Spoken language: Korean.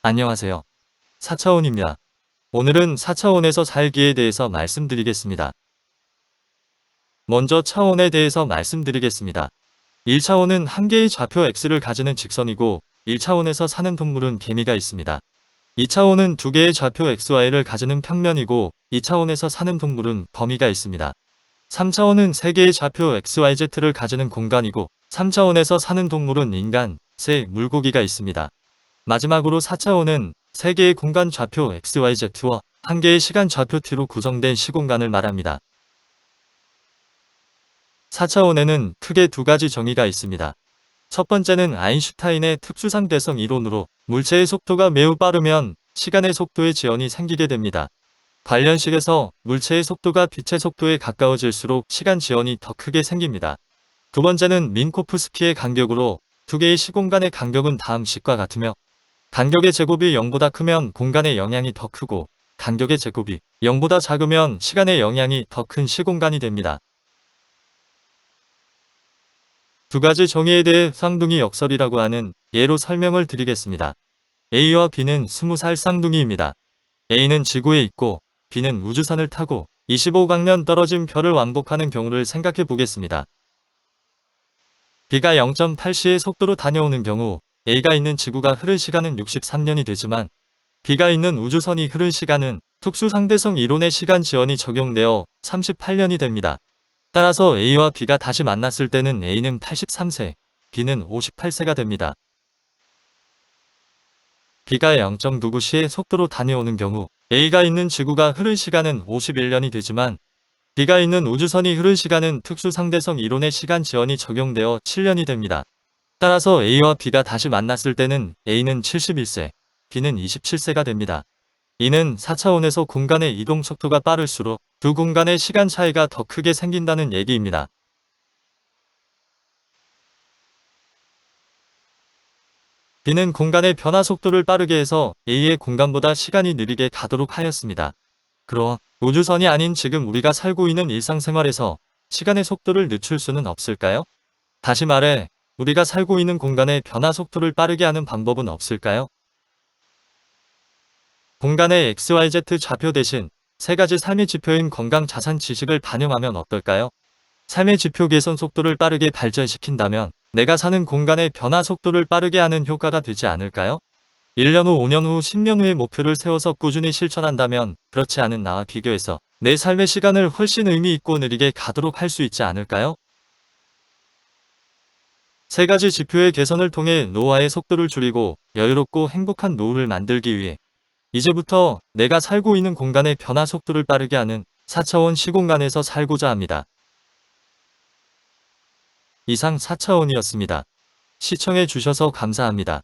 안녕하세요. 4차원입니다. 오늘은 4차원에서 살기에 대해서 말씀드리겠습니다. 먼저 차원에 대해서 말씀드리겠습니다. 1차원은 한 개의 좌표 X를 가지는 직선이고 1차원에서 사는 동물은 개미가 있습니다. 2차원은 두 개의 좌표 XY를 가지는 평면이고 2차원에서 사는 동물은 거미가 있습니다. 3차원은 세 개의 좌표 XYZ를 가지는 공간이고 3차원에서 사는 동물은 인간, 새, 물고기가 있습니다. 마지막으로 4차원은 세 개의 공간 좌표 XYZ와 한 개의 시간 좌표 T로 구성된 시공간을 말합니다. 4차원에는 크게 두 가지 정의가 있습니다. 첫 번째는 아인슈타인의 특수상대성 이론으로 물체의 속도가 매우 빠르면 시간의 속도의 지연이 생기게 됩니다. 관련식에서 물체의 속도가 빛의 속도에 가까워질수록 시간 지연이 더 크게 생깁니다. 두 번째는 민코프스키의 간격으로 두 개의 시공간의 간격은 다음 식과 같으며 간격의 제곱이 0보다 크면 공간의 영향이 더 크고 간격의 제곱이 0보다 작으면 시간의 영향이 더 큰 시공간이 됩니다. 두 가지 정의에 대해 쌍둥이 역설이라고 하는 예로 설명을 드리겠습니다. A와 B는 20살 쌍둥이입니다. A는 지구에 있고 B는 우주선을 타고 25광년 떨어진 별을 왕복하는 경우를 생각해 보겠습니다. B가 0.8시의 속도로 다녀오는 경우 A가 있는 지구가 흐른 시간은 63년이 되지만 B가 있는 우주선이 흐른 시간은 특수상대성 이론의 시간 지연이 적용되어 38년이 됩니다. 따라서 A와 B가 다시 만났을 때는 A는 83세, B는 58세가 됩니다. B가 0.9시의 속도로 다녀오는 경우 A가 있는 지구가 흐른 시간은 51년이 되지만 B가 있는 우주선이 흐른 시간은 특수상대성 이론의 시간 지연이 적용되어 7년이 됩니다. 따라서 A와 B가 다시 만났을 때는 A는 71세, B는 27세가 됩니다. 이는 4차원에서 공간의 이동 속도가 빠를수록 두 공간의 시간 차이가 더 크게 생긴다는 얘기입니다. B는 공간의 변화 속도를 빠르게 해서 A의 공간보다 시간이 느리게 가도록 하였습니다. 그럼 우주선이 아닌 지금 우리가 살고 있는 일상생활에서 시간의 속도를 늦출 수는 없을까요? 다시 말해, 우리가 살고 있는 공간의 변화 속도를 빠르게 하는 방법은 없을까요? 공간의 XYZ 좌표 대신 세 가지 삶의 지표인 건강, 자산, 지식을 반영하면 어떨까요? 삶의 지표 개선 속도를 빠르게 발전시킨다면 내가 사는 공간의 변화 속도를 빠르게 하는 효과가 되지 않을까요? 1년 후, 5년 후, 10년 후의 목표를 세워서 꾸준히 실천한다면 그렇지 않은 나와 비교해서 내 삶의 시간을 훨씬 의미 있고 느리게 가도록 할 수 있지 않을까요? 세 가지 지표의 개선을 통해 노화의 속도를 줄이고 여유롭고 행복한 노후를 만들기 위해 이제부터 내가 살고 있는 공간의 변화 속도를 빠르게 하는 4차원 시공간에서 살고자 합니다. 이상 4차원이었습니다. 시청해 주셔서 감사합니다.